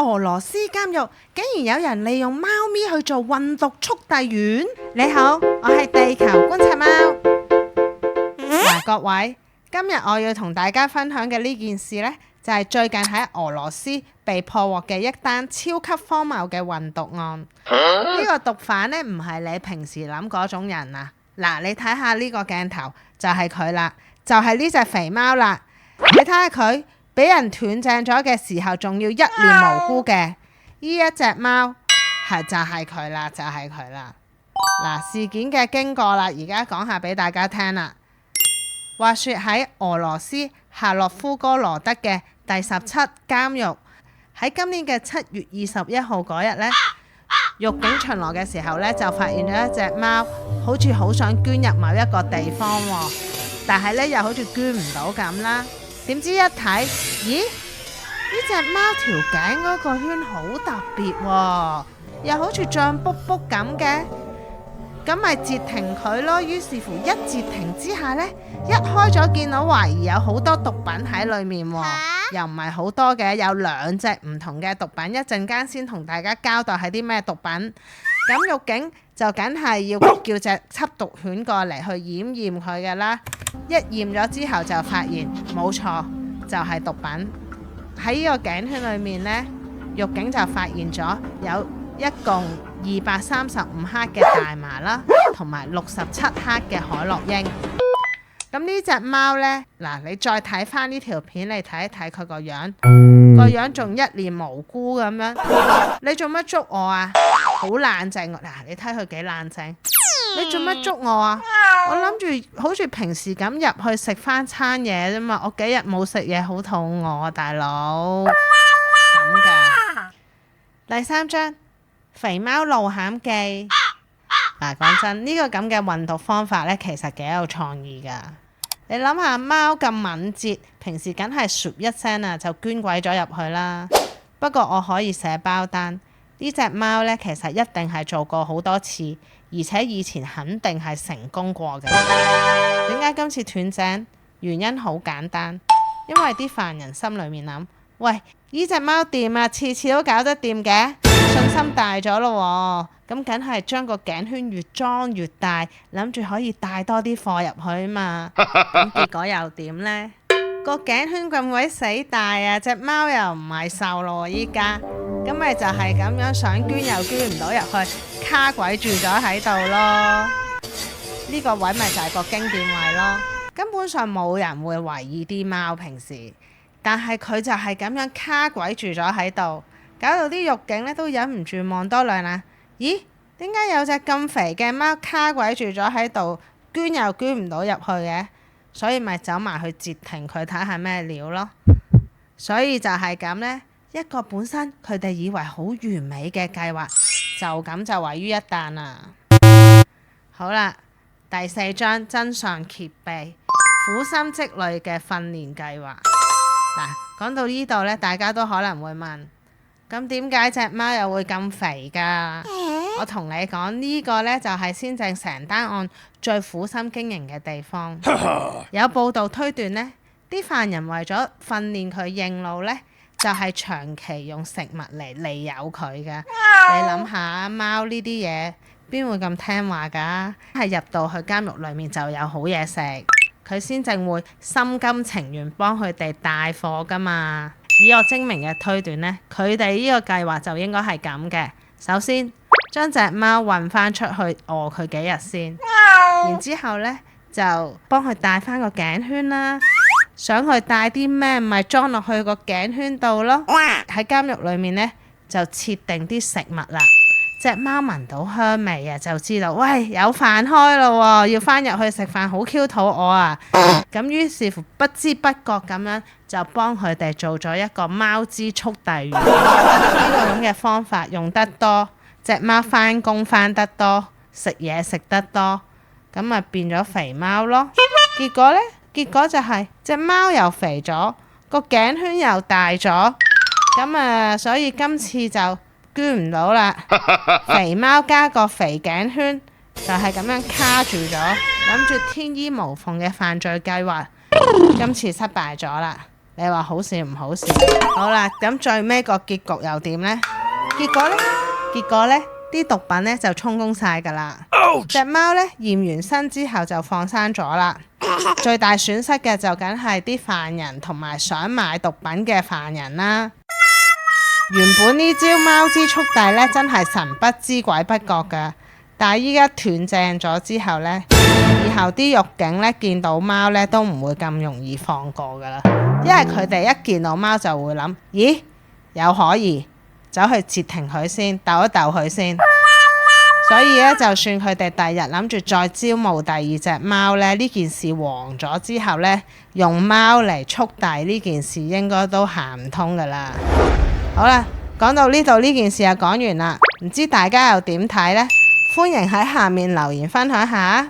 俄羅斯監獄竟然有人利用貓咪去做運毒速遞員。你好，我係地球觀察貓。各位，今日我要同大家分享嘅呢件事呢，就係最近喺俄羅斯被破獲嘅一單超級荒謬嘅運毒案。呢個毒販呢，唔係你平時諗嗰種人啊。嗱，你睇下呢個鏡頭就係佢啦，就係呢隻肥貓啦。你睇下佢俾人斷正咗嘅時候，仲要一臉無辜嘅。呢一隻貓就係佢啦，就係佢啦。嗱，事件嘅經過啦，而家講下俾大家聽啦。話說喺俄羅斯夏洛夫哥羅德嘅第17監獄，喺今年嘅7月21號嗰日呢，獄警巡邏嘅時候呢，就發現咗一隻貓，好似好想捐入某一個地方喎，但係呢又好似捐唔到咁啦。點知一睇，咦？呢隻貓條頸嗰個圈好特別喎，又好似脹卜卜咁嘅。咁咪截停佢咯。於是乎一截停之下呢，一開咗見到懷疑有好多毒品喺裏面喎，又唔係好多嘅，有2隻唔同嘅毒品。一陣間先同大家交代係啲咩毒品。咁獄警就梗係要叫隻緝毒犬過嚟去驗佢嘅啦。一驗咗之後就發現冇錯，就係毒品。喺呢個頸圈裏面呢，獄警就發現咗有一共235克嘅大麻啦，同埋67克嘅海洛因。咁呢隻貓呢，嗱，你再睇翻呢條片，你睇一睇佢個樣，個樣仲一臉無辜咁樣。你做乜捉我啊？好冷靜，嗱，你睇佢幾冷靜。你做乜捉我啊？我諗住好似平時咁入去食翻餐嘢啫嘛。我幾日冇食嘢，好肚餓啊，大佬。咁噶。第3章。肥貓露餡記。嗱，講真，呢個咁嘅運毒方法呢，其實幾有創意噶。你諗下，貓咁敏捷，平時梗係唰一聲啊就捐鬼咗入去啦。不過我可以寫包單，呢隻貓呢，其實一定係做過好多次，而且以前肯定係成功過嘅。點解今次斷正？原因好簡單，因為啲犯人心裏面諗：喂，呢隻貓掂啊，次次都搞得掂嘅。信心大咗咯喎，咁梗係將個頸圈越裝越大，諗住可以帶多啲貨入去嘛。咁結果又點呢？個頸圈咁鬼死大啊，隻貓又唔係瘦咯喎，依家咁咪就係咁樣想捐又捐唔到入去，卡鬼住咗喺度咯。呢個位咪就係個經典位咯，根本上冇人會懷疑啲貓平時，但係佢就係咁樣卡鬼住咗喺度。搞到啲獄警咧都忍唔住望多兩眼，咦？點解有隻咁肥嘅貓卡鬼住咗喺度，捐又捐唔到入去嘅？所以咪走埋去截停佢睇下咩料咯。所以就係咁呢，一個本身佢哋以為好完美嘅計劃，就咁就毀於一旦啦。好啦，第4章真相揭秘，苦心積慮嘅訓練計劃。嗱，講到呢度呢，大家都可能會問。咁點解隻貓又會咁肥㗎？我同你講，呢個呢就係先正成單案最苦心經營嘅地方。有報道推斷呢啲犯人為咗訓練佢認路呢，就係長期用食物嚟利誘佢㗎。你諗下，貓呢啲嘢邊會咁聽話㗎？係入到去監獄裡面就有好嘢食，佢先正會心甘情願幫佢哋帶貨㗎嘛。以我精明嘅推斷呢，佢哋呢個計劃就應該係咁嘅。首先將隻貓運返出去餓佢幾日先，然之後呢，就幫佢戴返個頸圈啦。想佢戴啲咩，咪裝落去個頸圈度咯。喺監獄裏面呢，就設定啲食物啦。隻貓聞到香味啊，就知道喂，有飯開咯喎，要返入去食飯，好 Q 肚餓啊！咁於是乎不知不覺咁樣就幫佢哋做咗一個貓之速遞員。呢個咁嘅方法用得多，隻貓返工返得多，食嘢食得多，咁咪變咗肥貓咯。結果呢？結果就係隻貓又肥咗，個頸圈又大咗，咁所以今次就捐唔到啦。肥貓加個肥頸圈就係咁樣卡住咗，諗住天衣無縫嘅犯罪計劃，今次失敗咗啦。你話好笑唔好笑？好啦，咁最尾個結局又點呢？結果呢啲毒品呢就充公晒噶啦。隻貓呢驗完身之後就放生咗啦。最大損失嘅就梗係啲犯人同埋想買毒品嘅犯人啦。原本呢招貓之速遞呢真係神不知鬼不覺噶，但係依家斷正咗之後呢，以後啲獄警呢見到貓呢都唔會咁容易放過噶啦，因為佢哋一見到貓就會諗，咦，有可疑，走去截停佢先，逗一逗佢先。所以咧，就算佢哋第日諗住再招募第二隻貓呢，呢件事黃咗之後呢，用貓嚟速遞呢件事應該都行唔通噶啦。好啦，講到呢度呢件事就講完啦，唔知大家又點睇呢？歡迎喺下面留言分享下。